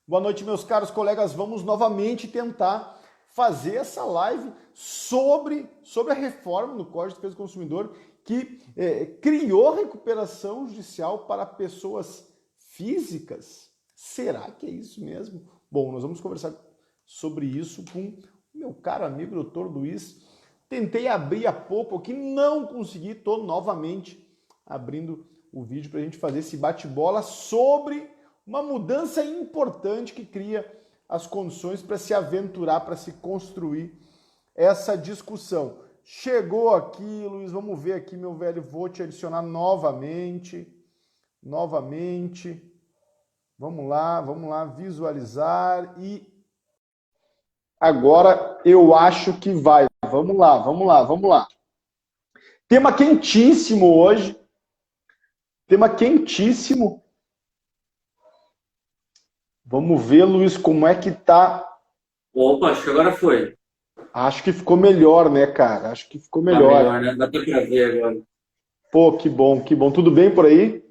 Boa noite, meus caros colegas. Vamos novamente tentar fazer essa live sobre a reforma no Código de Defesa do Consumidor que criou recuperação judicial para pessoas físicas. Será que é isso mesmo? Bom, nós vamos conversar sobre isso com meu caro amigo doutor Luiz. Tentei abrir há pouco aqui, não consegui, estou novamente abrindo o vídeo para a gente fazer esse bate-bola sobre uma mudança importante que cria as condições para se aventurar, para se construir essa discussão. Chegou aqui, Luiz, vamos ver aqui, meu velho, vou te adicionar novamente. Vamos lá, visualizar e agora eu acho que vai. Vamos lá. Tema quentíssimo hoje. Vamos ver, Luiz, como é que tá. Opa, acho que agora foi. Acho que ficou melhor, né, cara? Acho que ficou Tá melhor. melhor, né? Dá pra ver agora. Pô, que bom. Tudo bem por aí?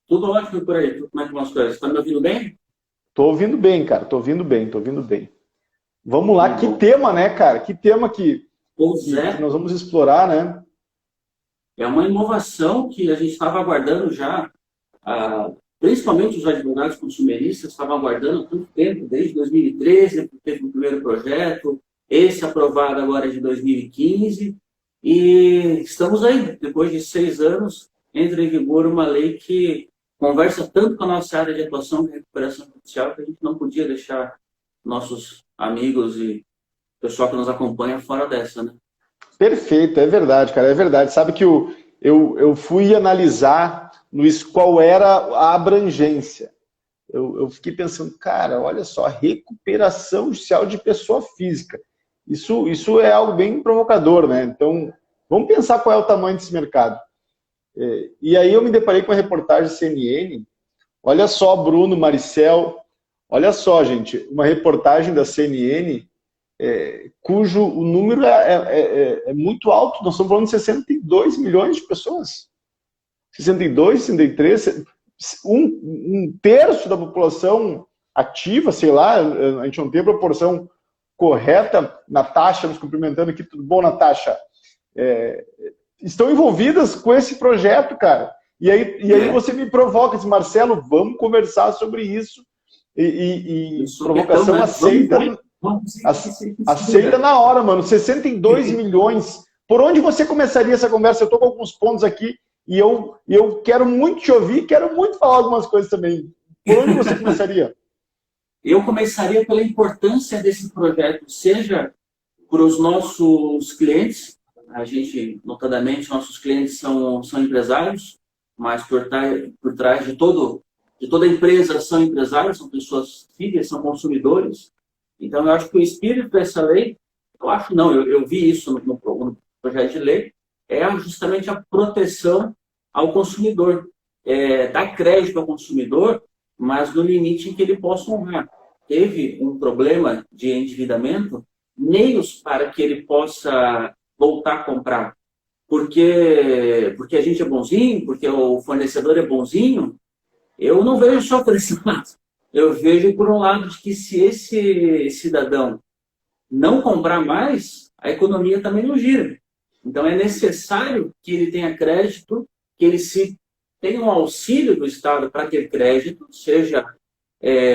Tudo ótimo por aí. Como é que vão as coisas? Tá me ouvindo bem? Tô ouvindo bem, cara. Tô ouvindo bem. Vamos lá. Que Bom. tema, né, cara? Que tema que Pois é. nós vamos explorar, né? É uma inovação que a gente estava aguardando já, principalmente os advogados consumeristas estavam aguardando há tanto tempo, desde 2013, que teve o primeiro projeto, esse aprovado agora de 2015, e estamos aí, depois de 6 anos, entra em vigor uma lei que conversa tanto com a nossa área de atuação de recuperação judicial que a gente não podia deixar nossos amigos e pessoal que nos acompanha fora dessa, né? Perfeito, é verdade, cara, é verdade. Sabe que eu fui analisar, Luiz, qual era a abrangência. Eu fiquei pensando, cara, olha só, recuperação judicial de pessoa física. Isso é algo bem provocador, né? Então, vamos pensar qual é o tamanho desse mercado. E aí eu me deparei com a reportagem CNN. Olha só, Bruno, Maricel, olha só, gente, uma reportagem da CNN, cujo o número é muito alto. Nós estamos falando de 62 milhões de pessoas. 62, 63, um terço da população ativa, sei lá, a gente não tem a proporção correta. Natasha nos cumprimentando aqui, tudo bom, Natasha? Estão envolvidas com esse projeto, cara. E aí você me provoca, diz, Marcelo, vamos conversar sobre isso. E provocação aceita na hora, mano. 62 milhões. Por onde você começaria essa conversa? Eu estou com alguns pontos aqui e eu quero muito te ouvir, quero muito falar algumas coisas também. Por onde você começaria? Eu começaria pela importância desse projeto, seja para os nossos clientes, a gente, notadamente, nossos clientes são empresários, mas por trás de toda empresa são empresários, são pessoas físicas, são consumidores. Então, eu acho que o espírito dessa lei, eu vi isso no projeto de lei, é justamente a proteção ao consumidor, dar crédito ao consumidor, mas no limite em que ele possa honrar. Teve um problema de endividamento, meios para que ele possa voltar a comprar. Porque a gente é bonzinho, porque o fornecedor é bonzinho, eu não vejo só por esse lado. Eu vejo por um lado de que se esse cidadão não comprar mais, a economia também não gira. Então é necessário que ele tenha crédito, que ele tenha um auxílio do Estado para ter crédito, seja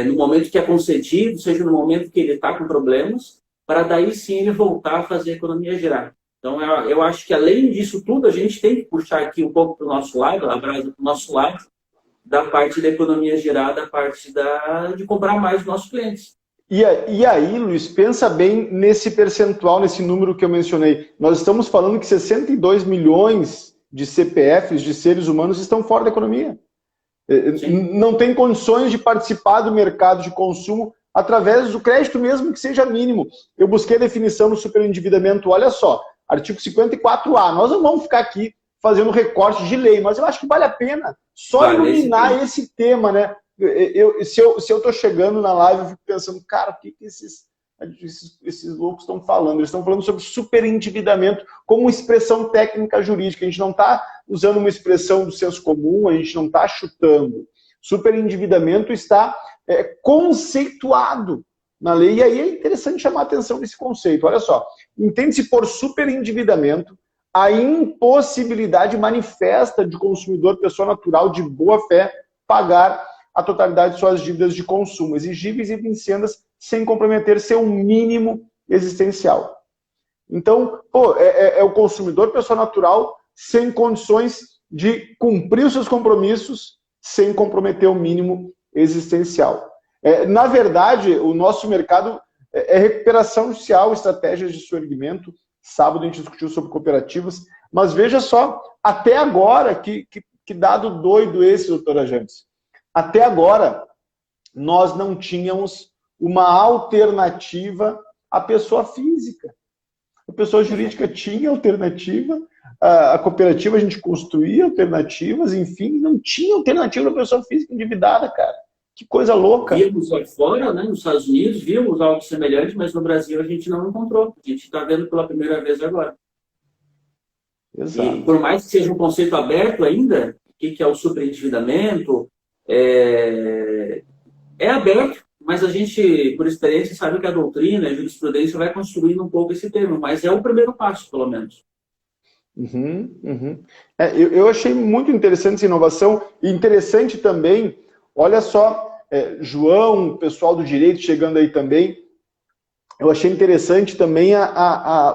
no momento que é concedido, seja no momento que ele está com problemas, para daí sim ele voltar a fazer a economia girar. Então eu acho que além disso tudo, a gente tem que puxar aqui um pouco para o nosso lado, a brasa para o nosso lado, da parte da economia girar, da parte de comprar mais dos nossos clientes. E aí, Luiz, pensa bem nesse percentual, nesse número que eu mencionei. Nós estamos falando que 62 milhões de CPFs, de seres humanos, estão fora da economia. Sim. Não tem condições de participar do mercado de consumo através do crédito, mesmo que seja mínimo. Eu busquei a definição do superendividamento, olha só, artigo 54A. Nós não vamos ficar aqui fazendo recorte de lei, mas eu acho que vale a pena só iluminar esse tema, né? Se eu estou chegando na live, eu fico pensando, cara, o que esses loucos estão falando? Eles estão falando sobre superendividamento como expressão técnica jurídica. A gente não está usando uma expressão do senso comum, a gente não está chutando. Superendividamento está conceituado na lei. E aí é interessante chamar a atenção desse conceito. Olha só, entende-se por superendividamento a impossibilidade manifesta de consumidor, pessoa natural de boa fé, pagar a totalidade de suas dívidas de consumo exigíveis e vincendas sem comprometer seu mínimo existencial. Então, é o consumidor, pessoa natural, sem condições de cumprir os seus compromissos, sem comprometer o mínimo existencial. Na verdade, o nosso mercado é recuperação judicial, estratégias de soerguimento. Sábado a gente discutiu sobre cooperativas, mas veja só, até agora, que dado doido esse, doutora Jantes. Até agora, nós não tínhamos uma alternativa à pessoa física. A pessoa jurídica tinha alternativa, a cooperativa a gente construía alternativas, enfim, não tinha alternativa para a pessoa física endividada, cara. Que coisa louca. Vimos lá fora, né, nos Estados Unidos, vimos algo semelhante, mas no Brasil a gente não encontrou. A gente está vendo pela primeira vez agora. Exato. E por mais que seja um conceito aberto ainda, o que é o superendividamento, é aberto, mas a gente, por experiência, sabe que a doutrina, a jurisprudência vai construindo um pouco esse termo, mas é o primeiro passo, pelo menos. Eu achei muito interessante essa inovação, e interessante também, olha só, João, o pessoal do direito chegando aí também, eu achei interessante também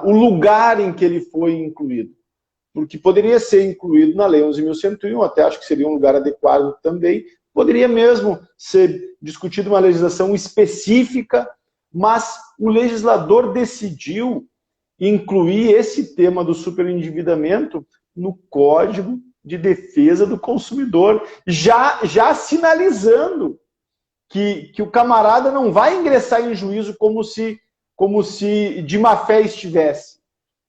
o lugar em que ele foi incluído. Porque poderia ser incluído na Lei 11.101, até acho que seria um lugar adequado também, poderia mesmo ser discutido uma legislação específica, mas o legislador decidiu incluir esse tema do superendividamento no Código de Defesa do Consumidor, já sinalizando que o camarada não vai ingressar em juízo como se de má fé estivesse.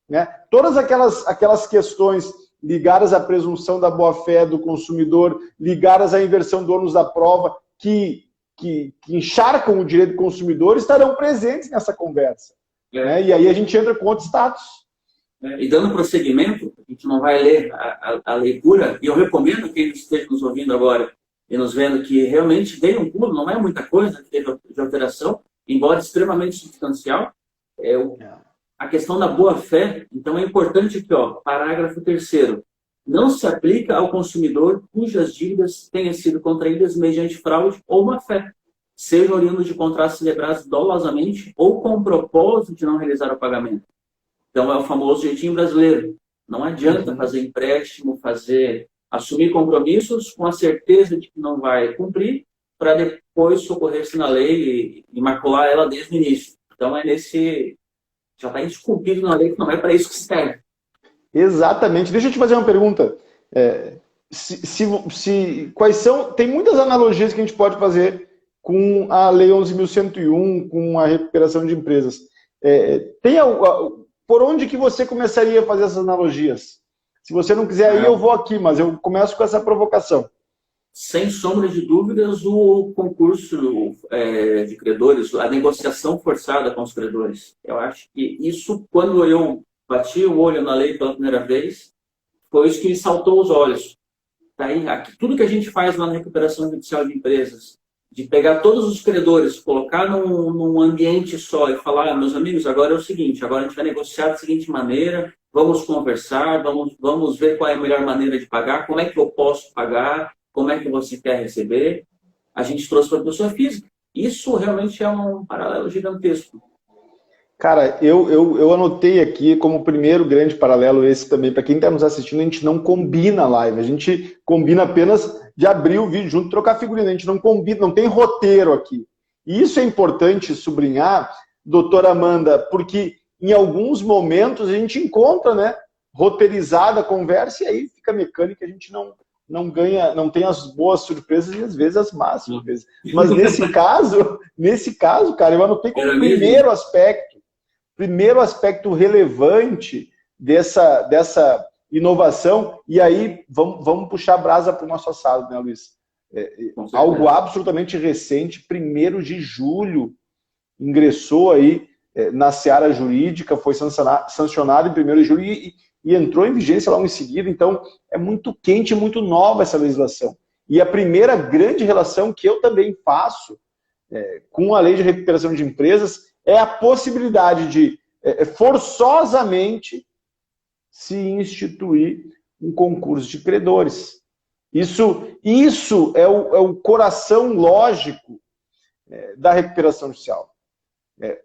Né? Todas aquelas questões ligadas à presunção da boa-fé do consumidor, ligadas à inversão do ônus da prova, que encharcam o direito do consumidor, estarão presentes nessa conversa. Né? E aí a gente entra com outro status. E dando prosseguimento, a gente não vai ler a leitura, e eu recomendo quem esteja nos ouvindo agora e nos vendo que realmente veio um pulo, não é muita coisa que teve de alteração, embora extremamente substancial. A questão da boa-fé, então é importante aqui, parágrafo 3º. Não se aplica ao consumidor cujas dívidas tenham sido contraídas mediante fraude ou má-fé, seja oriundo de contratos celebrados dolosamente ou com o propósito de não realizar o pagamento. Então é o famoso jeitinho brasileiro. Não adianta fazer empréstimo, assumir compromissos com a certeza de que não vai cumprir, para depois socorrer-se na lei e macular ela desde o início. Então já está esculpido na lei que não é para isso que serve. Exatamente. Deixa eu te fazer uma pergunta. Quais são... Tem muitas analogias que a gente pode fazer com a Lei 11.101, com a recuperação de empresas. Por onde que você começaria a fazer essas analogias? Se você não quiser ir, eu vou aqui, mas eu começo com essa provocação. Sem sombra de dúvidas, o concurso de credores, a negociação forçada com os credores. Eu acho que isso, quando eu bati o olho na lei pela primeira vez, foi isso que me saltou os olhos. Daí, tudo que a gente faz lá na recuperação judicial de empresas, de pegar todos os credores, colocar num ambiente só e falar, meus amigos, agora é o seguinte, agora a gente vai negociar da seguinte maneira, vamos conversar, vamos ver qual é a melhor maneira de pagar, como é que eu posso pagar, como é que você quer receber. A gente trouxe para a pessoa física. Isso realmente é um paralelo gigantesco. Cara, eu anotei aqui como primeiro grande paralelo esse também. Para quem está nos assistindo, a gente não combina a live. A gente combina apenas de abrir o vídeo junto, trocar figurinha. A gente não combina, não tem roteiro aqui. E isso é importante sublinhar, doutora Amanda, porque em alguns momentos a gente encontra, né, roteirizada a conversa e aí fica mecânica, a gente não ganha, não tem as boas surpresas e às vezes as más surpresas. Mas nesse caso, cara, eu anotei como primeiro aspecto relevante dessa inovação, e aí vamos puxar a brasa para o nosso assado, né, Luiz? Algo absolutamente recente, 1º de julho, ingressou aí na seara jurídica, foi sancionado em 1º de julho e entrou em vigência logo em seguida. Então, é muito quente, muito nova essa legislação. E a primeira grande relação que eu também faço com a lei de recuperação de empresas é a possibilidade de forçosamente se instituir um concurso de credores. Isso é o coração lógico da recuperação judicial.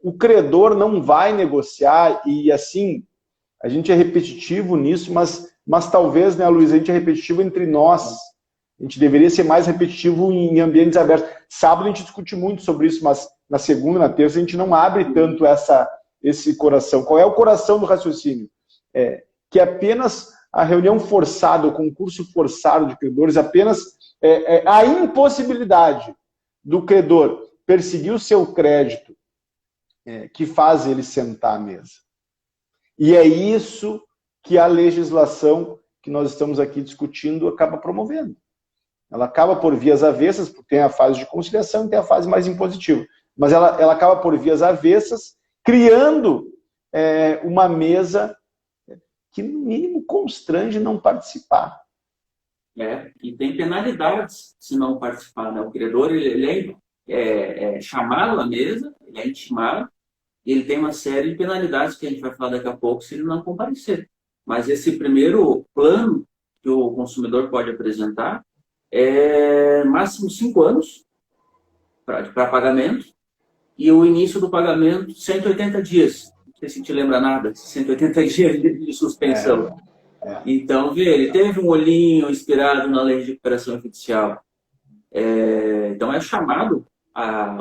O credor não vai negociar, e assim, a gente é repetitivo nisso, mas talvez, né, Luiz, a gente é repetitivo entre nós. A gente deveria ser mais repetitivo em ambientes abertos. Sábado a gente discute muito sobre isso, mas na segunda, na terça, a gente não abre tanto esse coração. Qual é o coração do raciocínio? Que apenas a reunião forçada, o concurso forçado de credores, apenas a impossibilidade do credor perseguir o seu crédito que faz ele sentar à mesa. E é isso que a legislação que nós estamos aqui discutindo acaba promovendo. Ela acaba por vias avessas, porque tem a fase de conciliação e tem a fase mais impositiva. Mas ela acaba por vias avessas, criando uma mesa que, no mínimo, constrange não participar. E tem penalidades se não participar, né? O credor, ele é chamado à mesa, ele é intimado, e ele tem uma série de penalidades que a gente vai falar daqui a pouco se ele não comparecer. Mas esse primeiro plano que o consumidor pode apresentar é máximo 5 anos para pagamento, e o início do pagamento 180 dias. Não sei se te lembra nada, 180 dias de suspensão. Então, ele teve um olhinho inspirado na lei de recuperação judicial. Então, é chamado,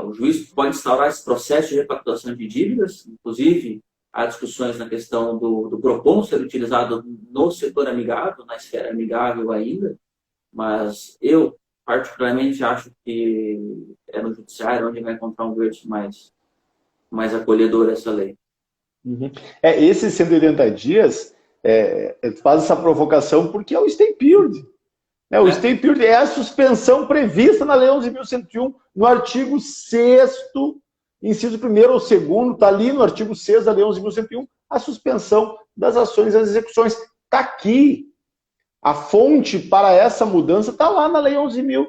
o juiz pode instaurar esse processo de repactuação de dívidas, inclusive há discussões na questão do PROCON ser utilizado no setor amigável, na esfera amigável ainda, mas eu, particularmente, acho que é no judiciário onde vai encontrar um berço mais acolhedor essa lei. Uhum. Esses 180 dias, faz essa provocação porque é o stay period. O stay period é a suspensão prevista na Lei 11.101, no artigo 6º, inciso 1º ou 2º, está ali no artigo 6º da Lei 11.101, a suspensão das ações e das execuções. Está aqui. A fonte para essa mudança está lá na Lei 11.101.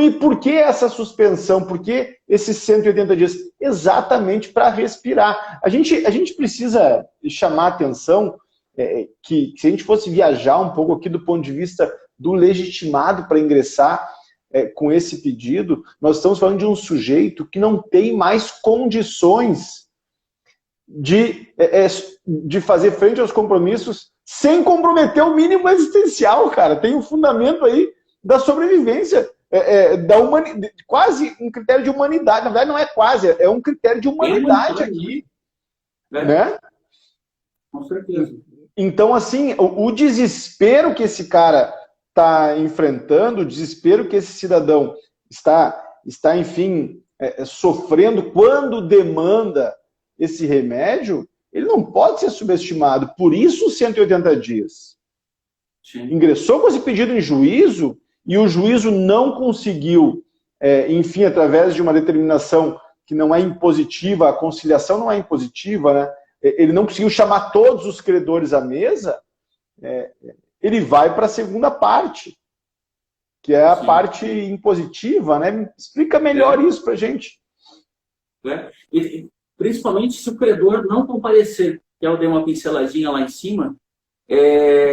E por que essa suspensão? Por que esses 180 dias? Exatamente para respirar. A gente precisa chamar a atenção que se a gente fosse viajar um pouco aqui do ponto de vista do legitimado para ingressar com esse pedido, nós estamos falando de um sujeito que não tem mais condições de fazer frente aos compromissos sem comprometer o mínimo existencial, cara. Tem um fundamento aí da sobrevivência, quase um critério de humanidade. Na verdade, não é quase, é um critério de humanidade aqui. Né? Com certeza. Então, assim, o desespero que esse cara está enfrentando, o desespero que esse cidadão está enfim, sofrendo quando demanda esse remédio, ele não pode ser subestimado. Por isso, os 180 dias. Sim. Ingressou com esse pedido em juízo e o juízo não conseguiu, enfim, através de uma determinação que não é impositiva, a conciliação não é impositiva, né? Ele não conseguiu chamar todos os credores à mesa, ele vai para a segunda parte, que é a Sim. parte impositiva, né? Explica melhor isso para a gente. E, principalmente se o credor não comparecer, que eu dei uma pinceladinha lá em cima,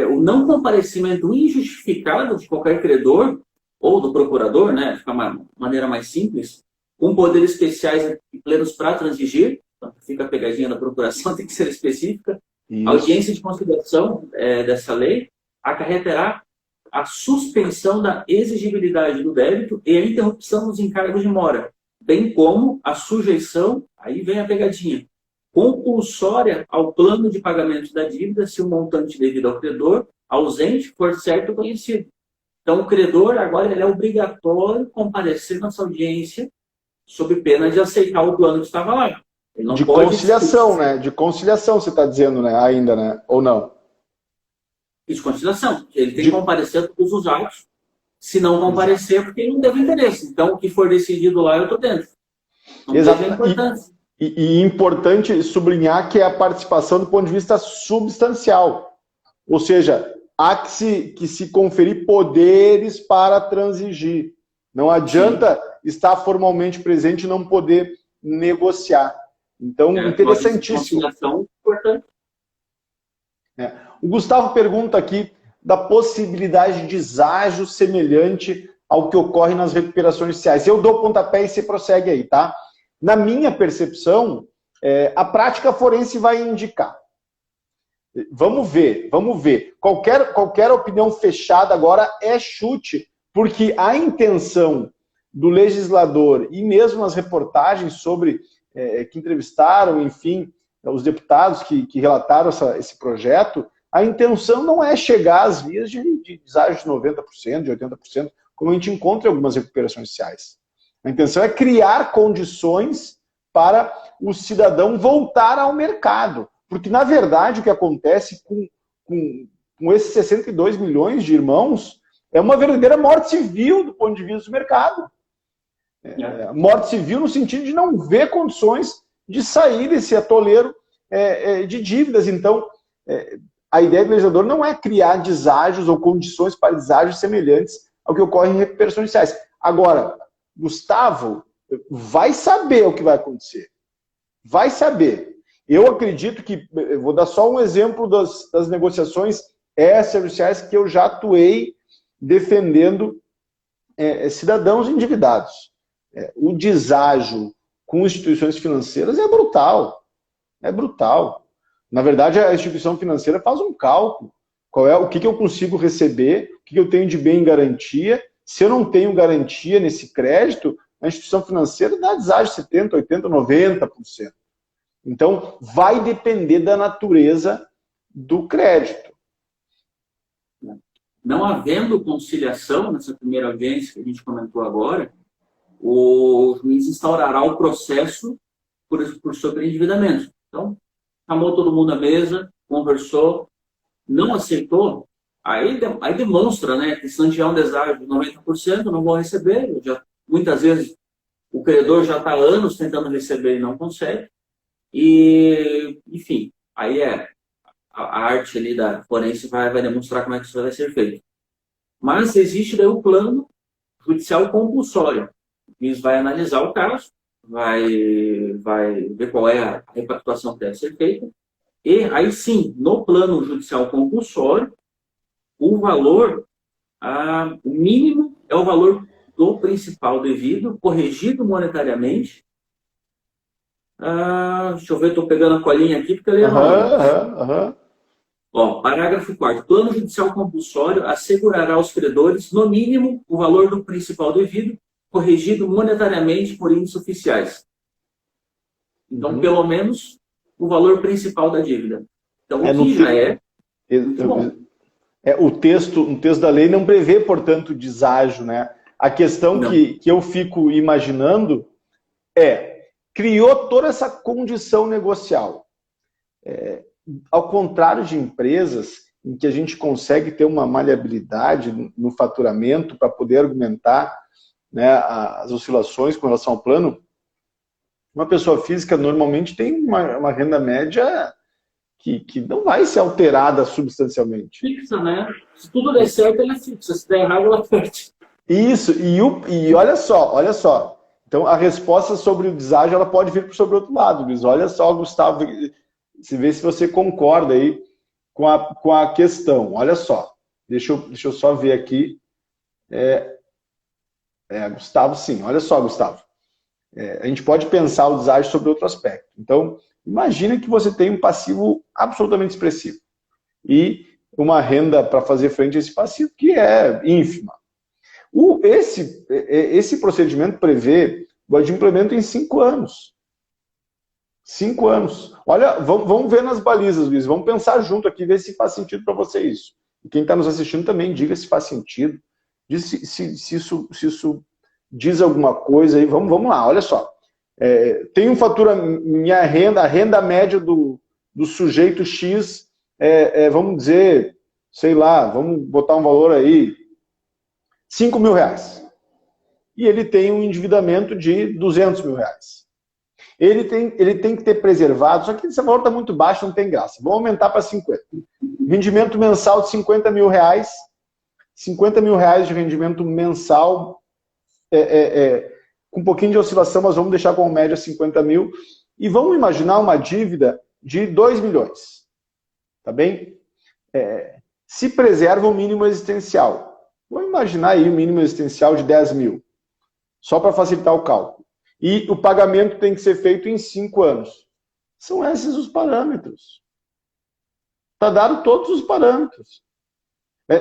o não comparecimento injustificado de qualquer credor, ou do procurador, né? Fica uma maneira mais simples, com poderes especiais e plenos para transigir, então fica a pegadinha da procuração, tem que ser específica. Isso. A audiência de conciliação dessa lei acarretará a suspensão da exigibilidade do débito e a interrupção dos encargos de mora, bem como a sujeição, aí vem a pegadinha, compulsória ao plano de pagamento da dívida se o montante devido ao credor ausente for certo conhecido. Então, o credor, agora, ele é obrigatório comparecer nessa audiência sob pena de aceitar o plano que estava lá. Ele não de pode conciliação, né? De conciliação, você está dizendo, né? Ainda, né? Ou não? De conciliação. Ele tem que comparecer a todos os atos. Se não comparecer, porque ele não teve interesse. Então, o que for decidido lá, eu estou dentro. Não exato. Tem importância. E importante sublinhar que é a participação do ponto de vista substancial. Ou seja, há que se conferir poderes para transigir. Não adianta estar formalmente presente e não poder negociar. Então, interessantíssimo. Importante. O Gustavo pergunta aqui da possibilidade de deságio semelhante ao que ocorre nas recuperações judiciais. Eu dou pontapé e você prossegue aí, tá? Na minha percepção, a prática forense vai indicar. Vamos ver. Qualquer opinião fechada agora é chute, porque a intenção do legislador e mesmo as reportagens sobre que entrevistaram, enfim, os deputados que relataram esse projeto, a intenção não é chegar às vias de deságio de 90%, de 80%, como a gente encontra em algumas recuperações judiciais. A intenção é criar condições para o cidadão voltar ao mercado. Porque, na verdade, o que acontece com esses 62 milhões de irmãos é uma verdadeira morte civil do ponto de vista do mercado. Morte civil no sentido de não ver condições de sair desse atoleiro de dívidas. Então, a ideia do legislador não é criar deságios ou condições para deságios semelhantes ao que ocorre em recuperações judiciais. Agora, Gustavo vai saber o que vai acontecer. Vai saber. Eu acredito que, eu vou dar só um exemplo das negociações extrajudiciais que eu já atuei defendendo cidadãos endividados. O deságio com instituições financeiras é brutal. É brutal. Na verdade, a instituição financeira faz um cálculo. O que eu consigo receber, o que eu tenho de bem em garantia. Se eu não tenho garantia nesse crédito, a instituição financeira dá deságio de 70%, 80%, 90%. Então, vai depender da natureza do crédito. Não havendo conciliação nessa primeira audiência que a gente comentou agora, o juiz instaurará o processo por sobreendividamento. Então, chamou todo mundo à mesa, conversou, não aceitou, aí demonstra, né, que se não tiver um deságio de 90%, não vão receber. Muitas vezes o credor já está há anos tentando receber e não consegue. E, enfim, aí a arte ali da forense vai demonstrar como é que isso vai ser feito. Mas existe daí o plano judicial compulsório. O juiz vai analisar o caso, vai ver qual é a repactuação que deve ser feita, e aí sim, no plano judicial compulsório, o valor, o mínimo é o valor do principal devido, corrigido monetariamente. Deixa eu ver, estou pegando a colinha aqui, porque eu leio Ó, parágrafo 4º. Plano judicial compulsório assegurará aos credores, no mínimo, o valor do principal devido, corrigido monetariamente por índices oficiais. Então, pelo menos, o valor principal da dívida. Então, o que já é... Um texto da lei não prevê, portanto, deságio, né? A questão que eu fico imaginando criou toda essa condição negocial. Ao contrário de empresas em que a gente consegue ter uma maleabilidade no faturamento para poder argumentar, né, as oscilações com relação ao plano, uma pessoa física normalmente tem uma renda média que não vai ser alterada substancialmente. Fixa, né? Se tudo der certo, ela é fixa. Se der errado, ela perde. Isso, e olha só. Então, a resposta sobre o deságio, ela pode vir sobre o outro lado, Luiz. Olha só, Gustavo, se vê se você concorda aí com a questão. Olha só, deixa eu só ver aqui. Gustavo, sim. Olha só, Gustavo. A gente pode pensar o deságio sobre outro aspecto. Então, imagina que você tem um passivo absolutamente expressivo e uma renda para fazer frente a esse passivo que é ínfima. Esse procedimento prevê o adimplemento em 5 anos. 5 anos. Olha, vamos ver nas balizas, Luiz. Vamos pensar junto aqui, ver se faz sentido para você isso. E quem está nos assistindo também, diga se faz sentido. Diz se isso diz alguma coisa aí. Vamos lá, olha só. Tem minha renda, a renda média do sujeito X, vamos dizer, sei lá, vamos botar um valor aí, R$5.000. E ele tem um endividamento de R$200.000. Ele tem que ter preservado, só que esse valor está muito baixo, não tem graça. Vamos aumentar para 50. Rendimento mensal de R$50.000. R$50.000 de rendimento mensal com um pouquinho de oscilação, mas vamos deixar como média 50 mil, e vamos imaginar uma dívida de 2 milhões, tá bem? Se preserva o mínimo existencial. Vamos imaginar aí o mínimo existencial de 10 mil, só para facilitar o cálculo. E o pagamento tem que ser feito em 5 anos. São esses os parâmetros. Está dado todos os parâmetros.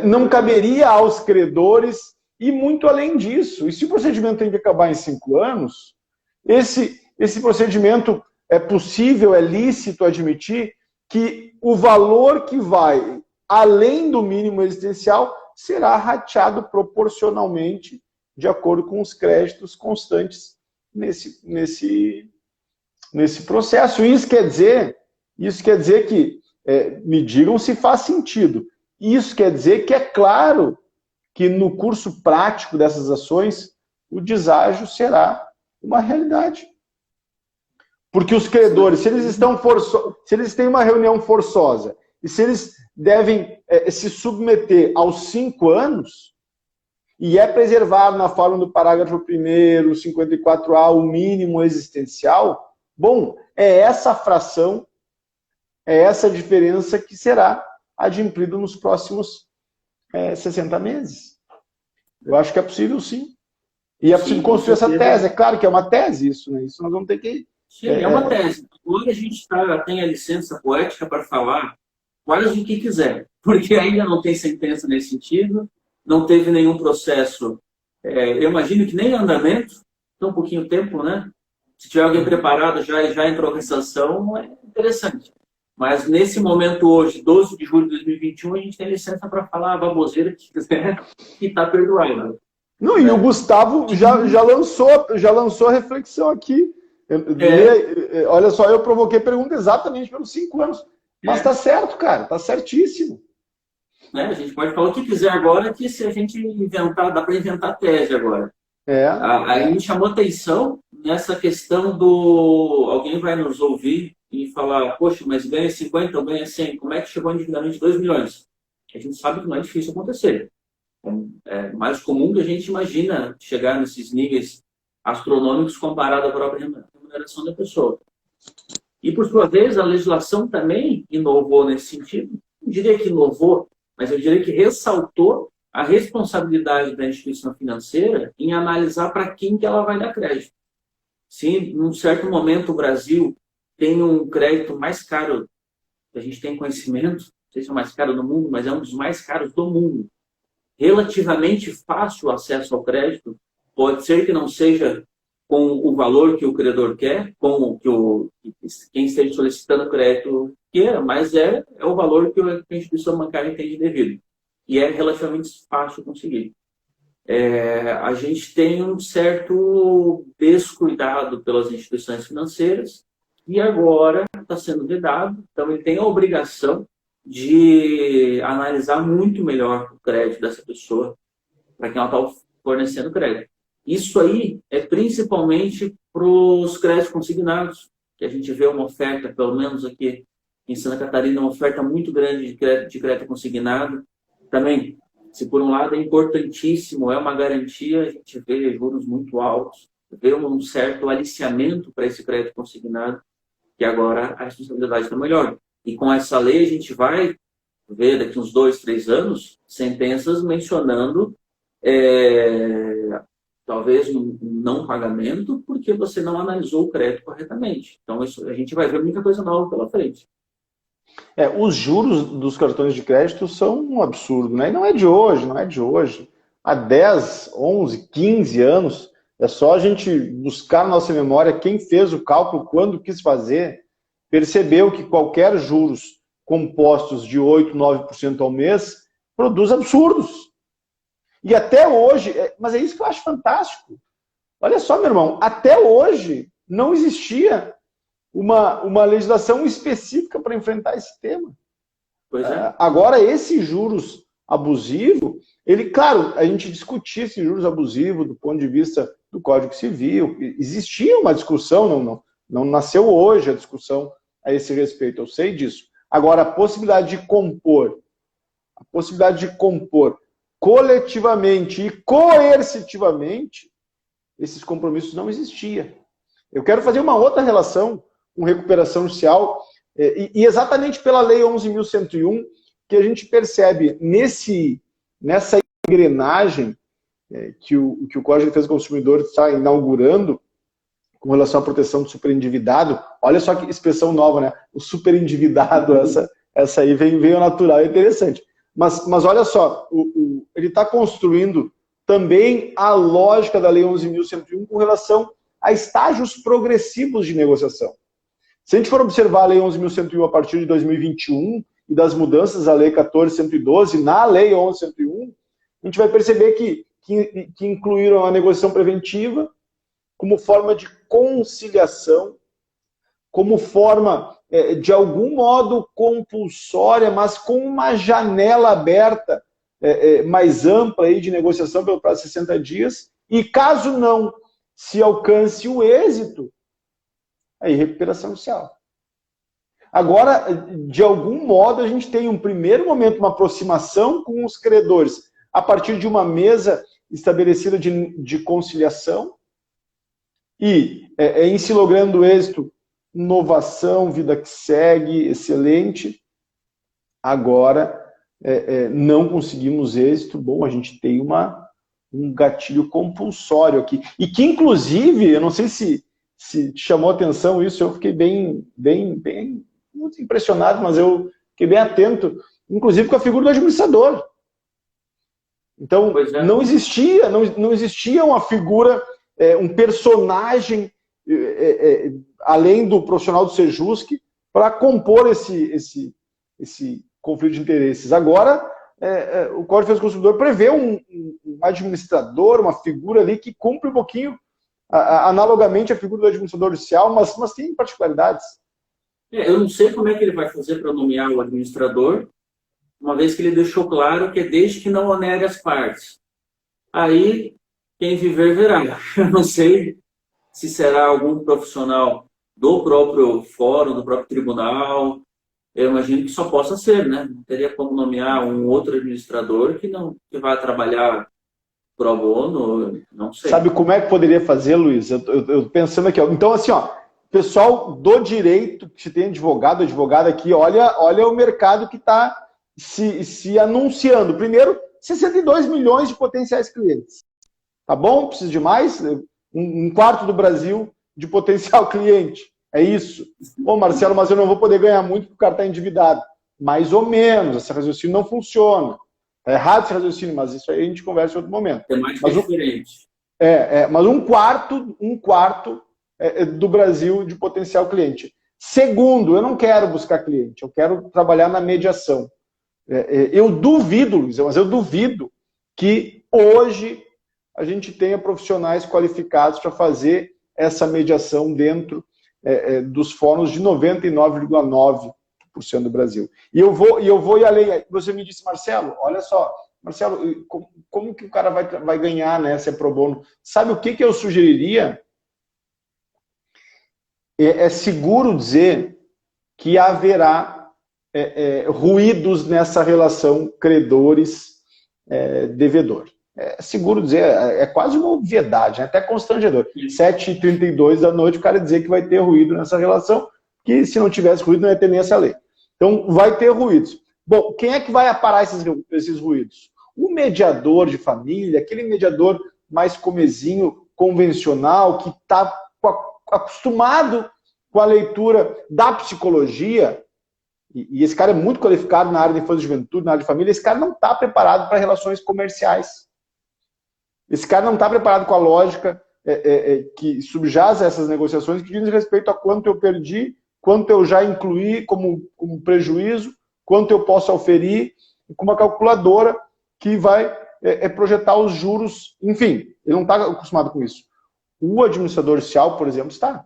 Não caberia aos credores ir muito além disso. E se o procedimento tem que acabar em 5 anos, esse procedimento é possível, é lícito admitir que o valor que vai além do mínimo existencial será rateado proporcionalmente de acordo com os créditos constantes nesse processo. Isso quer dizer que, me digam se faz sentido, isso quer dizer que é claro que no curso prático dessas ações, o deságio será uma realidade. Porque os credores, se eles têm uma reunião forçosa, e se eles devem se submeter aos 5 anos, e é preservado na forma do parágrafo 1º, 54A, o mínimo existencial, bom, é essa fração, é essa diferença que será adimplida nos próximos 60 meses. Eu acho que é possível, sim. E é possível construir essa tese. É claro que é uma tese isso, né? Isso nós vamos ter que... Sim, é uma tese. Agora a gente tem a licença poética para falar quase o que quiser, porque ainda não tem sentença nesse sentido, não teve nenhum processo, eu imagino que nem andamento, tão pouquinho tempo, né? Se tiver alguém preparado já entrou com essa ação, é interessante. Mas nesse momento hoje, 12 de julho de 2021, a gente tem licença para falar a baboseira que quiser e está perdoado. Não, e o Gustavo já lançou a reflexão aqui. Olha só, eu provoquei pergunta exatamente pelos 5 anos. Mas tá certo, cara, tá certíssimo. A gente pode falar o que quiser agora, que se a gente inventar, dá para inventar tese agora. Aí me chamou atenção nessa questão do... Alguém vai nos ouvir e falar, poxa, mas ganha 50 ou ganha 100, como é que chegou a endividamento de 2 milhões? A gente sabe que não é difícil acontecer. É mais comum que a gente imagina chegar nesses níveis astronômicos comparado à própria remuneração da pessoa. E, por sua vez, a legislação também inovou nesse sentido. Não diria que inovou, mas eu diria que ressaltou a responsabilidade da instituição financeira em analisar para quem que ela vai dar crédito. Se, num certo momento, o Brasil tem um crédito mais caro, a gente tem conhecimento, não sei se é o mais caro do mundo, mas é um dos mais caros do mundo. Relativamente fácil o acesso ao crédito, pode ser que não seja com o valor que o credor quer, com o que quem esteja solicitando o crédito quer, mas é o valor que a instituição bancária entende devido. E é relativamente fácil conseguir. A gente tem um certo descuidado pelas instituições financeiras e agora está sendo vedado, então ele tem a obrigação de analisar muito melhor o crédito dessa pessoa para quem ela está fornecendo crédito. Isso aí é principalmente para os créditos consignados, que a gente vê uma oferta, pelo menos aqui em Santa Catarina, uma oferta muito grande de crédito consignado. Também, se por um lado é importantíssimo, é uma garantia, a gente vê juros muito altos, vê um certo aliciamento para esse crédito consignado, que agora a responsabilidade está melhor. E com essa lei a gente vai ver daqui uns 2, 3 anos sentenças mencionando talvez um não pagamento porque você não analisou o crédito corretamente. Então a gente vai ver muita coisa nova pela frente. Os juros dos cartões de crédito são um absurdo, né? E não é de hoje, não é de hoje. Há 10, 11, 15 anos, é só a gente buscar na nossa memória quem fez o cálculo, quando quis fazer, percebeu que qualquer juros compostos de 8%, 9% ao mês produz absurdos. E até hoje, mas é isso que eu acho fantástico. Olha só, meu irmão, até hoje não existia uma legislação específica para enfrentar esse tema. Pois é. Agora, esse juros abusivo, claro, a gente discutia esse juros abusivo do ponto de vista do Código Civil, existia uma discussão, não nasceu hoje a discussão a esse respeito, eu sei disso. Agora, a possibilidade de compor coletivamente e coercitivamente, esses compromissos não existiam. Eu quero fazer uma outra relação com recuperação judicial, e exatamente pela Lei 11.101, que a gente percebe nessa engrenagem que o Código de Defesa do Consumidor está inaugurando com relação à proteção do superendividado. Olha só que expressão nova, né? O superendividado, essa aí veio natural, é interessante. Mas olha só, ele está construindo também a lógica da Lei 11.101 com relação a estágios progressivos de negociação. Se a gente for observar a Lei 11.101 a partir de 2021 e das mudanças à Lei 14.112, na Lei 11.101, a gente vai perceber que incluíram a negociação preventiva como forma de conciliação, como forma, de algum modo, compulsória, mas com uma janela aberta mais ampla aí de negociação pelo prazo de 60 dias, e caso não se alcance o êxito, aí recuperação judicial. Agora, de algum modo, a gente tem um primeiro momento, uma aproximação com os credores, a partir de uma mesa estabelecida de conciliação, e em se logrando êxito, inovação, vida que segue, excelente. Agora, não conseguimos êxito, bom, a gente tem um gatilho compulsório aqui. E que, inclusive, eu não sei se te chamou a atenção isso, eu fiquei bem muito impressionado, mas eu fiquei bem atento, inclusive com a figura do administrador. Então, não existia uma figura, um personagem, além do profissional do Sejusc, para compor esse conflito de interesses. Agora, o Código de Defesa do Consumidor prevê um administrador, uma figura ali que cumpre um pouquinho, analogamente à figura do administrador judicial, mas tem particularidades. Eu não sei como é que ele vai fazer para nomear o administrador, uma vez que ele deixou claro que é desde que não onere as partes. Aí, quem viver, verá. Eu não sei se será algum profissional do próprio fórum, do próprio tribunal. Eu imagino que só possa ser, né? Não teria como nomear um outro administrador que vai trabalhar pro bono, não sei. Sabe como é que poderia fazer, Luiz? Eu pensando aqui, ó. Então, assim, ó, pessoal do direito, que tem advogada aqui, olha o mercado que está se anunciando. Primeiro, 62 milhões de potenciais clientes. Tá bom? Precisa de mais? Um quarto do Brasil de potencial cliente. É isso. Bom, Marcelo, mas eu não vou poder ganhar muito porque o cara está endividado. Mais ou menos. Esse raciocínio não funciona. Está errado esse raciocínio, mas isso aí a gente conversa em outro momento. É mais diferente. Mas um quarto do Brasil de potencial cliente. Segundo, eu não quero buscar cliente, eu quero trabalhar na mediação. Eu duvido, Luiz, mas eu duvido que hoje a gente tenha profissionais qualificados para fazer essa mediação dentro dos fóruns de 99,9% do Brasil. E eu vou ir além. Você me disse, Marcelo, olha só, Marcelo, como que o cara vai ganhar, né, se é pro bono? Sabe o que eu sugeriria? É seguro dizer que haverá ruídos nessa relação credores-devedor. É seguro dizer, é quase uma obviedade, né? Até constrangedor. 7h32 da noite, o cara dizer que vai ter ruído nessa relação, que se não tivesse ruído, não ia ter nem essa lei. Então, vai ter ruídos. Bom, quem é que vai aparar esses ruídos? O mediador de família, aquele mediador mais comezinho, convencional, que está acostumado com a leitura da psicologia, e esse cara é muito qualificado na área de infância e juventude, na área de família, esse cara não está preparado para relações comerciais. Esse cara não está preparado com a lógica que subjaz a essas negociações, que diz respeito a quanto eu perdi, quanto eu já incluí como prejuízo, quanto eu posso oferir, com uma calculadora que vai projetar os juros, enfim, ele não está acostumado com isso. O administrador judicial, por exemplo, está.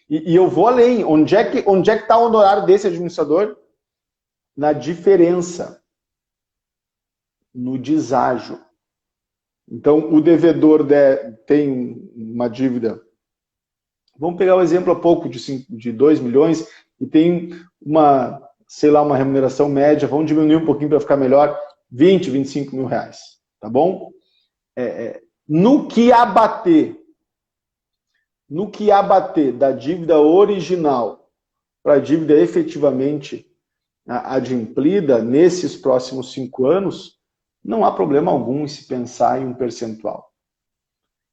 E eu vou além. Onde é que está o honorário desse administrador? Na diferença. No deságio. Então, o devedor tem uma dívida. Vamos pegar o exemplo há pouco de 2 milhões e tem uma remuneração média, vamos diminuir um pouquinho para ficar melhor, 20, 25 mil reais. Tá bom? No que abater da dívida original para a dívida efetivamente adimplida nesses próximos 5 anos, não há problema algum em se pensar em um percentual.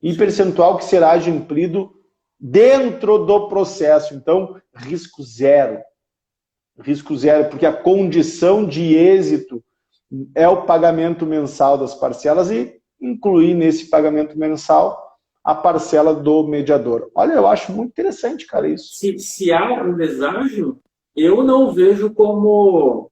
E percentual que será adimplido dentro do processo. Então, risco zero. Risco zero, porque a condição de êxito é o pagamento mensal das parcelas e incluir nesse pagamento mensal a parcela do mediador. Olha, eu acho muito interessante, cara, isso. Se há um deságio, eu não vejo como...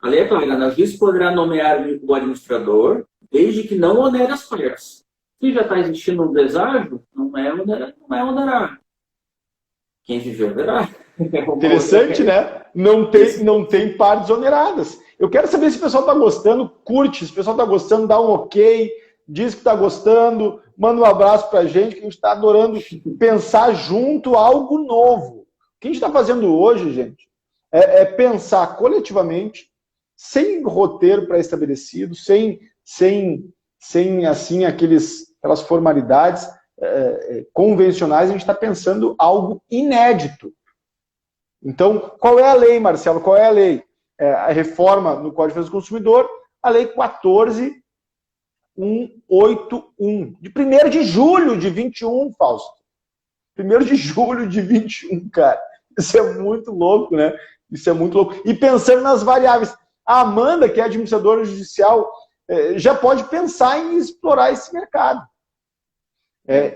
A lei é clara, o juiz poderá nomear o administrador, desde que não onere as partes. Se já está existindo um deságio, não é onerar. Quem viveu verá. Interessante, né? Não tem partes oneradas. Eu quero saber se o pessoal está gostando, curte, se o pessoal está gostando, dá um ok, diz que está gostando, manda um abraço para a gente, que a gente está adorando pensar junto algo novo. O que a gente está fazendo hoje, gente, é pensar coletivamente, sem roteiro pré-estabelecido, sem assim, aquelas formalidades convencionais, a gente está pensando algo inédito. Então, qual é a lei, Marcelo? Qual é a lei? A reforma no Código de Defesa do Consumidor, a lei 14.181, de 1º de julho de 21, Fausto. 1º de julho de 21, cara. Isso é muito louco, né? Isso é muito louco. E pensando nas variáveis, a Amanda, que é administradora judicial, já pode pensar em explorar esse mercado.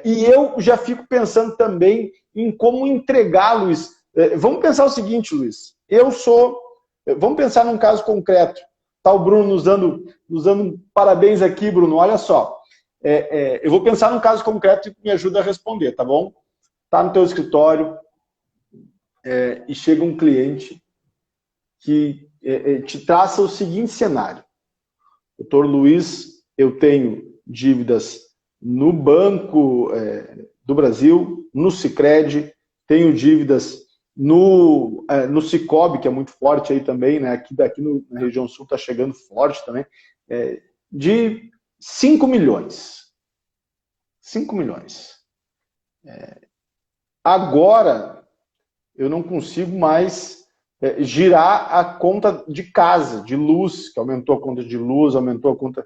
E eu já fico pensando também em como entregar, Luiz. Vamos pensar o seguinte, Luiz. Vamos pensar num caso concreto. Tá o Bruno nos dando parabéns aqui, Bruno. Olha só. Eu vou pensar num caso concreto e me ajuda a responder, tá bom? Tá no teu escritório e chega um cliente que te traça o seguinte cenário. Doutor Luiz, eu tenho dívidas no Banco do Brasil, no Sicredi, tenho dívidas no Sicobi, que é muito forte aí também, né? Aqui na região sul está chegando forte também, de 5 milhões. 5 milhões. Agora, eu não consigo mais girar a conta de casa, de luz, que aumentou a conta de luz, aumentou a conta...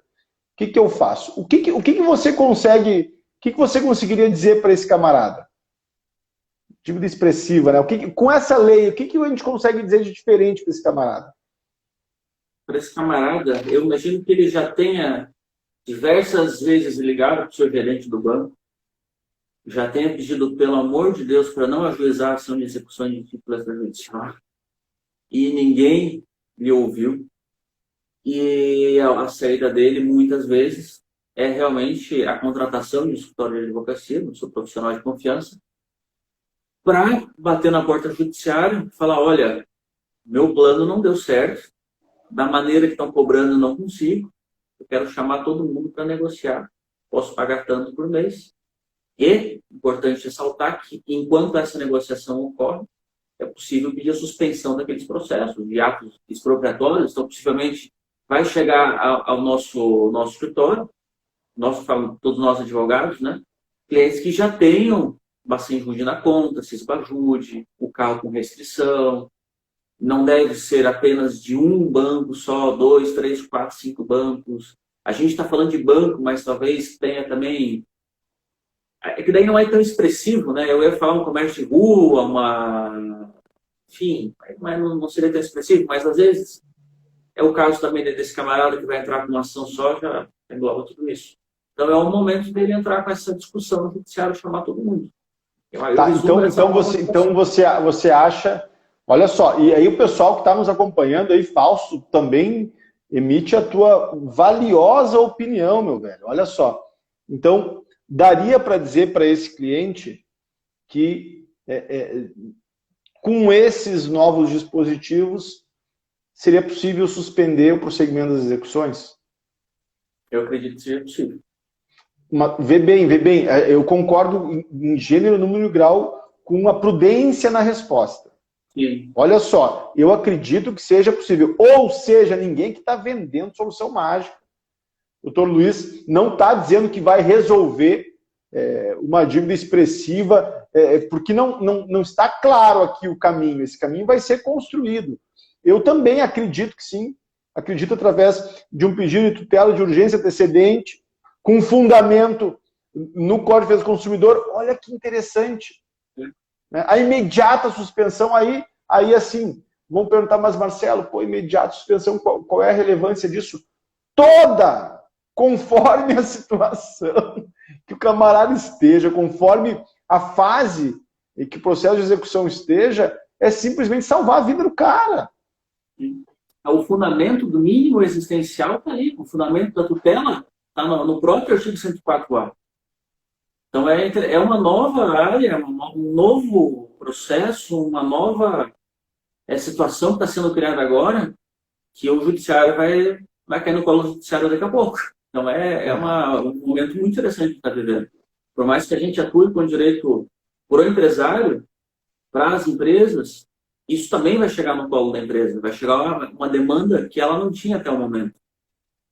O que eu faço? O que você consegue... O que você conseguiria dizer para esse camarada? Dívida expressiva, né? Com essa lei, o que a gente consegue dizer de diferente para esse camarada? Para esse camarada, eu imagino que ele já tenha diversas vezes ligado para o seu gerente do banco, já tenha pedido, pelo amor de Deus, para não ajuizar a ação de execução de título extrajudicial, e ninguém lhe ouviu. E a saída dele, muitas vezes, é realmente a contratação de um escritório de advocacia, do seu profissional de confiança, para bater na porta judiciária e falar, olha, meu plano não deu certo, da maneira que estão cobrando não consigo, eu quero chamar todo mundo para negociar, posso pagar tanto por mês. E, importante ressaltar que, enquanto essa negociação ocorre, é possível pedir a suspensão daqueles processos de atos expropriatórios, então, possivelmente, vai chegar ao nosso escritório, todos nós advogados, né? Clientes que já tenham bastante ruim na conta, cisbajude, o carro com restrição, não deve ser apenas de um banco só, 2, 3, 4, 5 bancos. A gente está falando de banco, mas talvez tenha também... É que daí não é tão expressivo, né? Eu ia falar um comércio de rua, enfim, mas não seria tão expressivo, mas às vezes é o caso também desse camarada que vai entrar com uma ação só, já engloba tudo isso. Então é o momento dele entrar com essa discussão no judiciário, chamar todo mundo. Tá, então você acha... Olha só, e aí o pessoal que está nos acompanhando aí, Fausto, também emite a tua valiosa opinião, meu velho. Olha só. Então, daria para dizer para esse cliente que com esses novos dispositivos seria possível suspender o prosseguimento das execuções? Eu acredito que seja possível. Vê bem, eu concordo em gênero, número e grau com a prudência na resposta. Sim. Olha só, eu acredito que seja possível. Ou seja, ninguém que está vendendo solução mágica. O doutor Luiz não está dizendo que vai resolver uma dívida expressiva, porque não está claro aqui o caminho. Esse caminho vai ser construído. Eu também acredito que sim. Acredito através de um pedido de tutela de urgência antecedente, com fundamento no Código de Defesa do Consumidor. Olha que interessante. A imediata suspensão, aí assim, vão perguntar, mas Marcelo, imediata suspensão, qual é a relevância disso? Toda, conforme a situação que o camarada esteja, conforme a fase em que o processo de execução esteja, é simplesmente salvar a vida do cara. O fundamento do mínimo existencial está ali, o fundamento da tutela está no próprio artigo 104A. Então é uma nova área, um novo processo, uma nova situação que está sendo criada agora, que o judiciário vai cair no colo do judiciário daqui a pouco. Então um momento muito interessante que está vivendo. Por mais que a gente atue com direito pro empresário, para as empresas, isso também vai chegar no colo da empresa, vai chegar uma demanda que ela não tinha até o momento.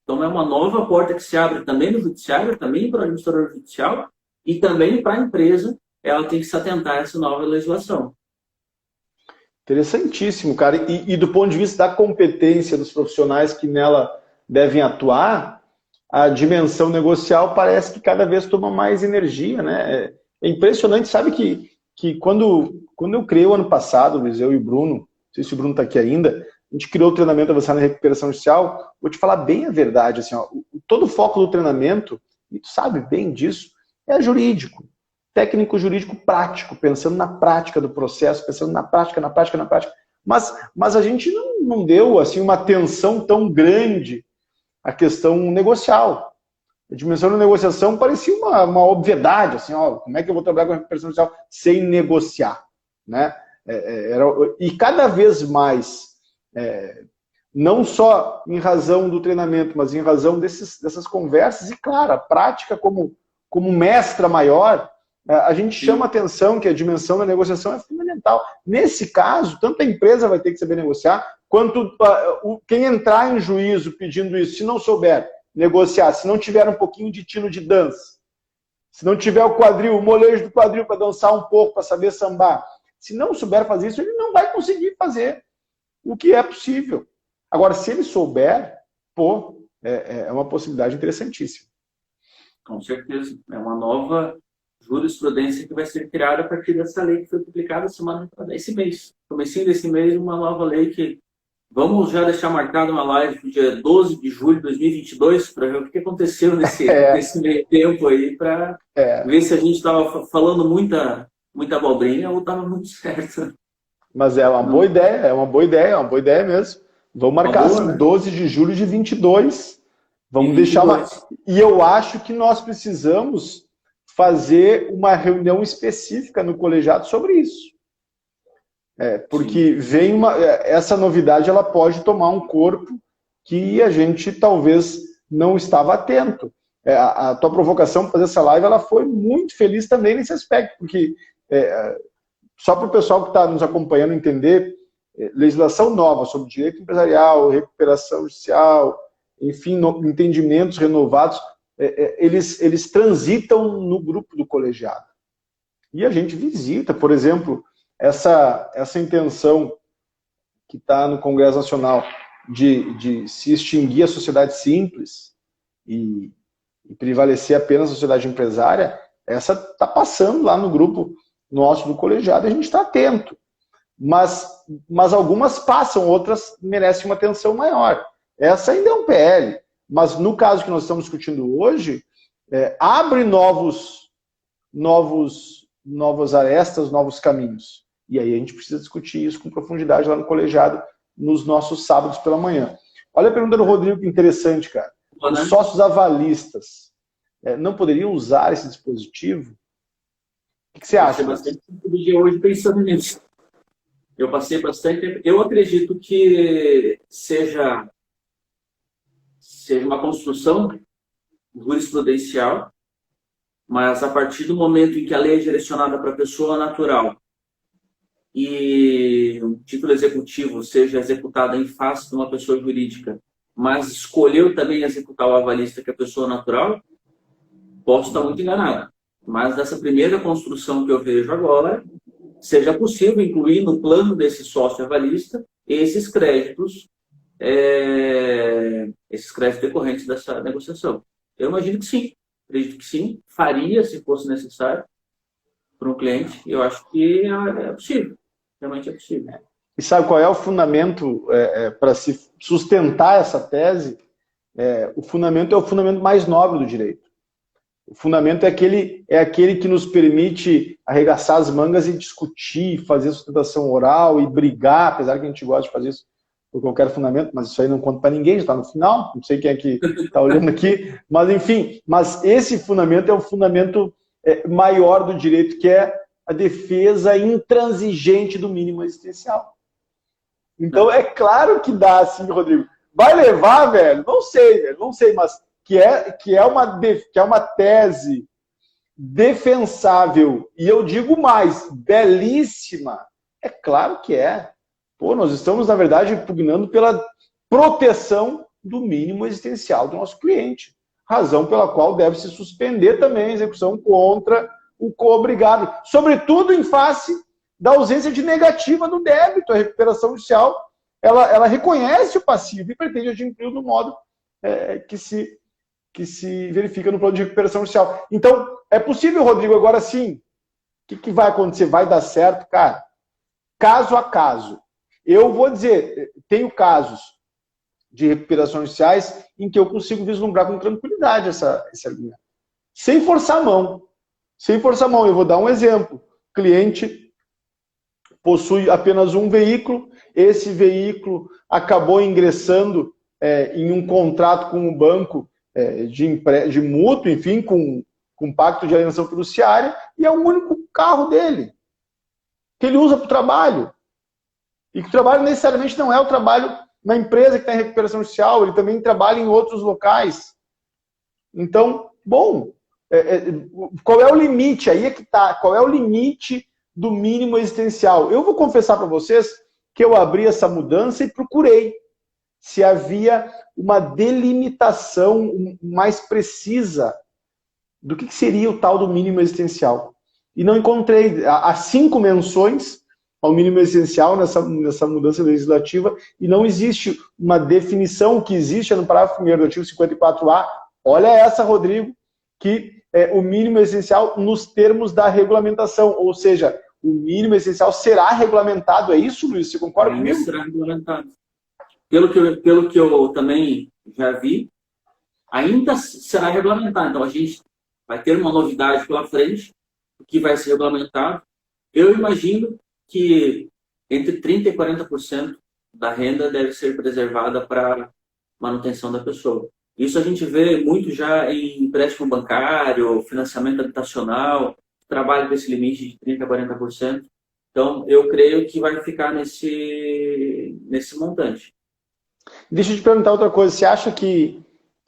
Então é uma nova porta que se abre também no judiciário, também para o administrador judicial e também para a empresa, ela tem que se atentar a essa nova legislação. Interessantíssimo, cara. E do ponto de vista da competência dos profissionais que nela devem atuar, a dimensão negocial parece que cada vez toma mais energia, né? É impressionante, sabe que quando eu criei o ano passado, Luiz, eu e o Bruno, não sei se o Bruno está aqui ainda, a gente criou o treinamento avançado em recuperação judicial. Vou te falar bem a verdade, assim, todo o foco do treinamento, e tu sabe bem disso, é jurídico. Técnico jurídico prático, pensando na prática do processo, pensando na prática. Mas a gente não deu assim, uma atenção tão grande à questão negocial. A dimensão da negociação parecia uma obviedade, assim, como é que eu vou trabalhar com a recuperação judicial sem negociar? Né? E cada vez mais, não só em razão do treinamento, mas em razão dessas conversas, e claro, a prática como mestra maior, a gente chama a atenção que a dimensão da negociação é fundamental. Nesse caso, tanto a empresa vai ter que saber negociar, quanto quem entrar em juízo pedindo isso, se não souber negociar, se não tiver um pouquinho de tino de dança, se não tiver o molejo do quadril para dançar um pouco, para saber sambar, se não souber fazer isso, ele não vai conseguir fazer o que é possível. Agora, se ele souber, é uma possibilidade interessantíssima. Com certeza. É uma nova jurisprudência que vai ser criada a partir dessa lei que foi publicada esse mês. Comecinho desse mês, uma nova lei que vamos já deixar marcada uma live no dia 12 de julho de 2022 para ver o que aconteceu nesse meio tempo aí, para ver se a gente estava falando muita abobrinha ou estava muito certo. Mas é uma boa ideia mesmo. Vamos marcar assim, 12 de julho de 22. Vamos deixar E eu acho que nós precisamos fazer uma reunião específica no colegiado sobre isso. Porque essa novidade ela pode tomar um corpo que a gente talvez não estava atento. A tua provocação para fazer essa live ela foi muito feliz também nesse aspecto, porque só para o pessoal que está nos acompanhando entender, legislação nova sobre direito empresarial, recuperação judicial, enfim, entendimentos renovados, eles transitam no grupo do colegiado. E a gente visita, por exemplo, essa intenção que está no Congresso Nacional de se extinguir a sociedade simples e prevalecer apenas a sociedade empresária, essa está passando lá no grupo nosso do colegiado e a gente está atento. Mas algumas passam, outras merecem uma atenção maior. Essa ainda é um PL, mas no caso que nós estamos discutindo hoje, abre novas arestas, novos caminhos. E aí a gente precisa discutir isso com profundidade lá no colegiado, nos nossos sábados pela manhã. Olha a pergunta do Rodrigo, que interessante, cara. Os sócios avalistas não poderiam usar esse dispositivo? O que você acha? Eu passei bastante dia hoje pensando nisso. Eu passei bastante tempo. Eu acredito que seja uma construção jurisprudencial, mas a partir do momento em que a lei é direcionada para a pessoa natural e o título executivo seja executado em face de uma pessoa jurídica mas escolheu também executar o avalista, que é a pessoa natural, posso estar muito enganado. Mas dessa primeira construção que eu vejo agora, seja possível incluir no plano desse sócio avalista esses créditos decorrentes dessa negociação. Eu imagino que sim, acredito que sim, faria se fosse necessário para um cliente, e eu acho que é possível, realmente é possível. E sabe qual é o fundamento para se sustentar essa tese? O fundamento é o fundamento mais nobre do direito. O fundamento é aquele que nos permite arregaçar as mangas e discutir, fazer sustentação oral e brigar, apesar que a gente gosta de fazer isso por qualquer fundamento, mas isso aí não conta para ninguém, já está no final, não sei quem é que está olhando aqui, mas enfim, mas esse fundamento é o fundamento maior do direito, que é a defesa intransigente do mínimo existencial. Então é claro que dá, assim, Rodrigo. Vai levar, velho? Não sei, velho, não sei, mas que é uma tese defensável, e eu digo mais, belíssima. É claro que é. Pô, nós estamos, na verdade, pugnando pela proteção do mínimo existencial do nosso cliente. Razão pela qual deve se suspender também a execução contra o coobrigado. Sobretudo em face da ausência de negativa do débito. A recuperação judicial, ela reconhece o passivo e pretende adimplir no modo que se verifica no plano de recuperação judicial. Então, é possível, Rodrigo, agora sim, o que vai acontecer? Vai dar certo? Cara, caso a caso. Eu vou dizer, tenho casos de recuperações judiciais em que eu consigo vislumbrar com tranquilidade esse argumento. Sem forçar a mão. Sem forçar a mão. Eu vou dar um exemplo. O cliente possui apenas um veículo, esse veículo acabou ingressando em um contrato com o banco de mútuo, enfim, com pacto de alienação fiduciária, e é o único carro dele, que ele usa para o trabalho. E que o trabalho necessariamente não é o trabalho na empresa que está em recuperação judicial, ele também trabalha em outros locais. Então, bom, qual é o limite? Aí é que está. Qual é o limite do mínimo existencial? Eu vou confessar para vocês que eu abri essa mudança e procurei se havia uma delimitação mais precisa do que seria o tal do mínimo existencial. E não encontrei. Há 5 menções ao mínimo existencial nessa mudança legislativa, e não existe uma definição. Que existe no parágrafo 1º do artigo 54A. Olha essa, Rodrigo, que o mínimo existencial nos termos da regulamentação, ou seja, o mínimo existencial será regulamentado. É isso, Luiz? Você concorda comigo? Será regulamentado. Pelo que eu também já vi, ainda será regulamentado. Então, a gente vai ter uma novidade pela frente, que vai ser regulamentado. Eu imagino que entre 30% e 40% da renda deve ser preservada para manutenção da pessoa. Isso a gente vê muito já em empréstimo bancário, financiamento habitacional, trabalho com esse limite de 30% a 40%. Então, eu creio que vai ficar nesse montante. Deixa eu te perguntar outra coisa. Você acha que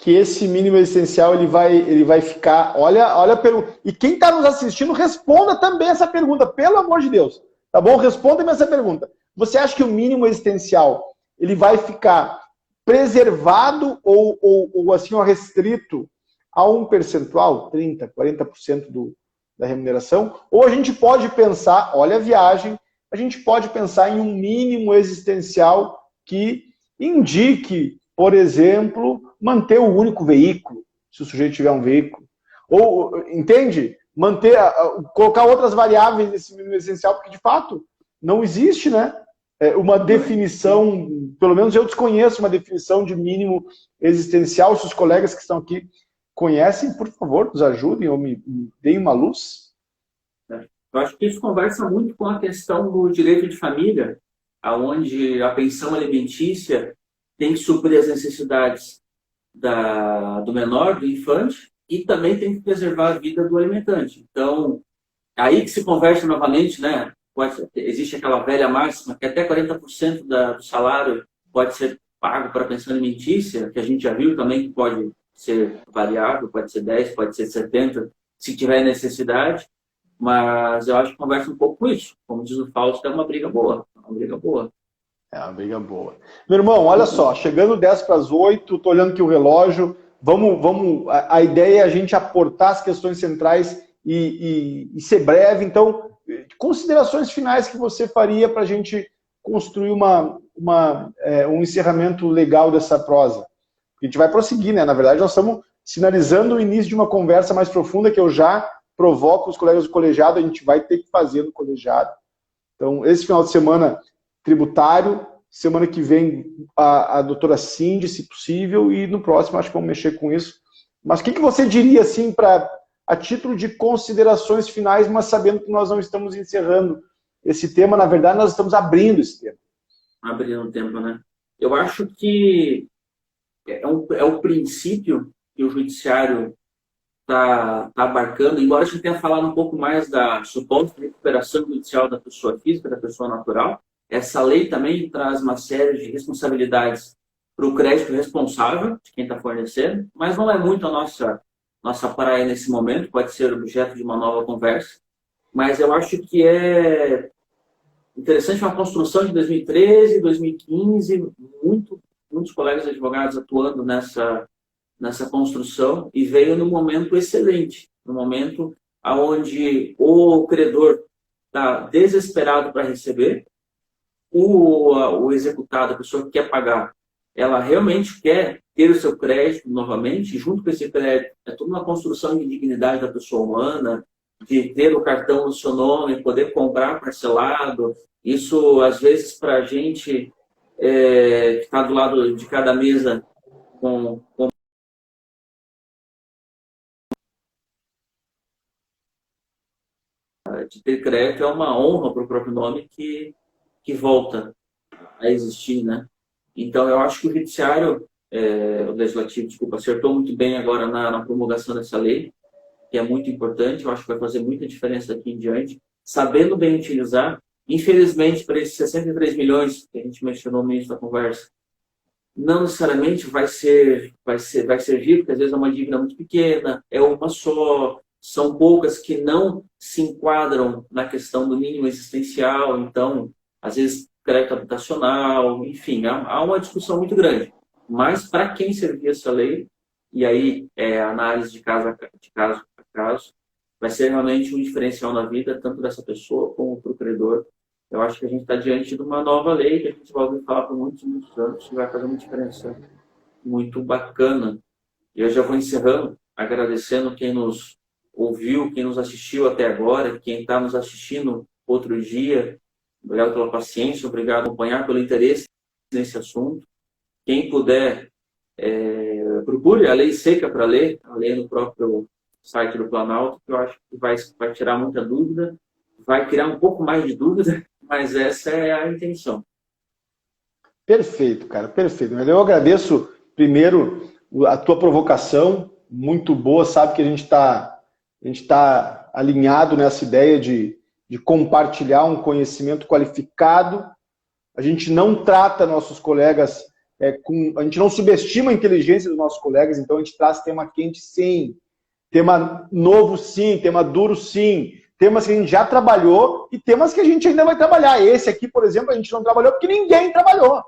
esse mínimo existencial ele vai ficar... Olha a pergunta. E quem está nos assistindo, responda também essa pergunta, pelo amor de Deus. Tá bom? Responda-me essa pergunta. Você acha que o mínimo existencial ele vai ficar preservado ou assim, restrito a um percentual, 30%, 40% da remuneração? Ou a gente pode pensar, olha a viagem, a gente pode pensar em um mínimo existencial que indique, por exemplo, manter o único veículo, se o sujeito tiver um veículo. Ou, entende? Colocar outras variáveis nesse mínimo existencial, porque de fato não existe, né? Uma definição, pelo menos eu desconheço uma definição de mínimo existencial. Se os colegas que estão aqui conhecem, por favor, nos ajudem ou me deem uma luz. Eu acho que isso conversa muito com a questão do direito de família, onde a pensão alimentícia tem que suprir as necessidades do menor, do infante, e também tem que preservar a vida do alimentante. Então, aí que se conversa novamente, né? Existe aquela velha máxima que até 40% do salário pode ser pago para a pensão alimentícia, que a gente já viu também que pode ser variável, pode ser 10%, pode ser 70%, se tiver necessidade. Mas eu acho que conversa um pouco com isso. Como diz o Fausto, é uma briga boa. Uma briga boa. É uma briga boa. Meu irmão, olha só, chegando 10 para as 8, tô olhando aqui o relógio, a ideia é a gente aportar as questões centrais e ser breve. Então, considerações finais que você faria para a gente construir um encerramento legal dessa prosa? A gente vai prosseguir, né? Na verdade, nós estamos sinalizando o início de uma conversa mais profunda que eu já provoco os colegas do colegiado, a gente vai ter que fazer no colegiado. Então, esse final de semana, tributário, semana que vem a doutora Cindy, se possível, e no próximo acho que vamos mexer com isso. Mas o que você diria, assim, a título de considerações finais, mas sabendo que nós não estamos encerrando esse tema, na verdade, nós estamos abrindo esse tema. Abrindo o tempo, né? Eu acho que é o princípio que o judiciário está abarcando, embora a gente tenha falado um pouco mais da suposta recuperação judicial da pessoa física, da pessoa natural, essa lei também traz uma série de responsabilidades para o crédito responsável de quem está fornecendo, mas não é muito a nossa praia nesse momento, pode ser objeto de uma nova conversa, mas eu acho que é interessante uma construção de 2013, 2015, muitos colegas advogados atuando nessa construção, e veio num momento excelente, no momento onde o credor está desesperado para receber, o executado, a pessoa que quer pagar, ela realmente quer ter o seu crédito novamente, e junto com esse crédito é toda uma construção de dignidade da pessoa humana, de ter o cartão no seu nome, poder comprar parcelado. Isso, às vezes, para a gente que está do lado de cada mesa de ter crédito, é uma honra para o próprio nome que volta a existir, né? Então, eu acho que o judiciário, o legislativo, desculpa, acertou muito bem agora na promulgação dessa lei, que é muito importante, eu acho que vai fazer muita diferença daqui em diante, sabendo bem utilizar. Infelizmente, para esses 63 milhões que a gente mencionou no início da conversa, não necessariamente vai servir, porque às vezes é uma dívida muito pequena, é uma só, são poucas que não se enquadram na questão do mínimo existencial, então, às vezes, crédito habitacional, enfim, há uma discussão muito grande. Mas, para quem servir essa lei, e aí análise de caso a caso, vai ser realmente um diferencial na vida, tanto dessa pessoa como para o credor. Eu acho que a gente está diante de uma nova lei que a gente vai ouvir falar por muitos anos, que vai fazer uma diferença muito bacana. E eu já vou encerrando, agradecendo quem nos ouviu, quem nos assistiu até agora, quem está nos assistindo outro dia. Obrigado pela paciência, obrigado por acompanhar, pelo interesse nesse assunto. Quem puder, procure a lei seca para ler, a lei no próprio site do Planalto, que eu acho que vai tirar muita dúvida, vai criar um pouco mais de dúvida, mas essa é a intenção. Perfeito, cara, perfeito. Eu agradeço, primeiro, a tua provocação, muito boa, sabe que a gente tá alinhado nessa ideia de compartilhar um conhecimento qualificado. A gente não trata nossos colegas, a gente não subestima a inteligência dos nossos colegas, então a gente traz tema quente sim, tema novo sim, tema duro sim, temas que a gente já trabalhou e temas que a gente ainda vai trabalhar. Esse aqui, por exemplo, a gente não trabalhou porque ninguém trabalhou.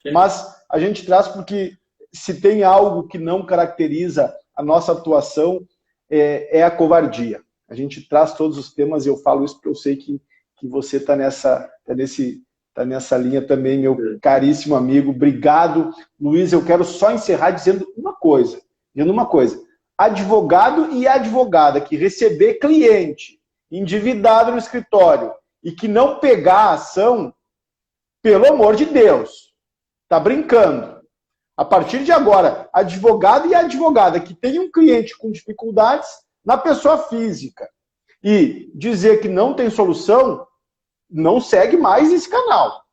Sim. Mas a gente traz porque se tem algo que não caracteriza a nossa atuação, é a covardia. A gente traz todos os temas e eu falo isso porque eu sei que você está nessa linha também, meu caríssimo amigo. Obrigado, Luiz. Eu quero só encerrar dizendo uma coisa. Advogado e advogada que receber cliente endividado no escritório e que não pegar a ação, pelo amor de Deus, tá brincando. A partir de agora, advogado e advogada que tem um cliente com dificuldades na pessoa física e dizer que não tem solução, não segue mais esse canal.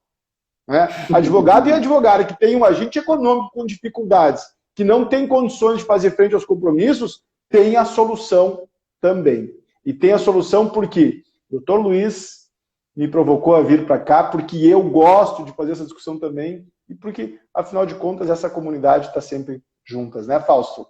Né? Advogado e advogada que tem um agente econômico com dificuldades, que não tem condições de fazer frente aos compromissos, tem a solução também. E tem a solução porque o Dr. Luiz me provocou a vir para cá, porque eu gosto de fazer essa discussão também, e porque, afinal de contas, essa comunidade está sempre juntas, né, Fausto?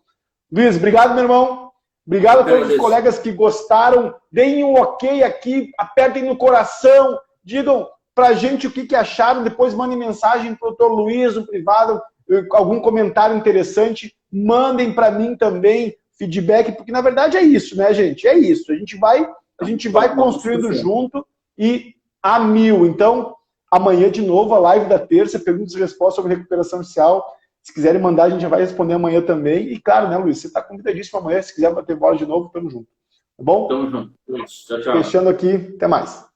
Luiz, obrigado, meu irmão. Obrigado a todos os colegas que gostaram. Deem um ok aqui, apertem no coração, digam pra gente o que acharam, depois mandem mensagem pro Dr. Luiz no privado, algum comentário interessante, mandem para mim também feedback, porque na verdade é isso, né, gente? É isso. A gente vai construindo junto e a 1000. Então, amanhã de novo, a live da terça, perguntas e respostas sobre recuperação judicial. Se quiserem mandar, a gente já vai responder amanhã também. E claro, né, Luiz, você está convidadíssimo amanhã. Se quiser bater bola de novo, tamo junto. Tá bom? Tamo junto. Tchau, tchau. Fechando aqui, até mais.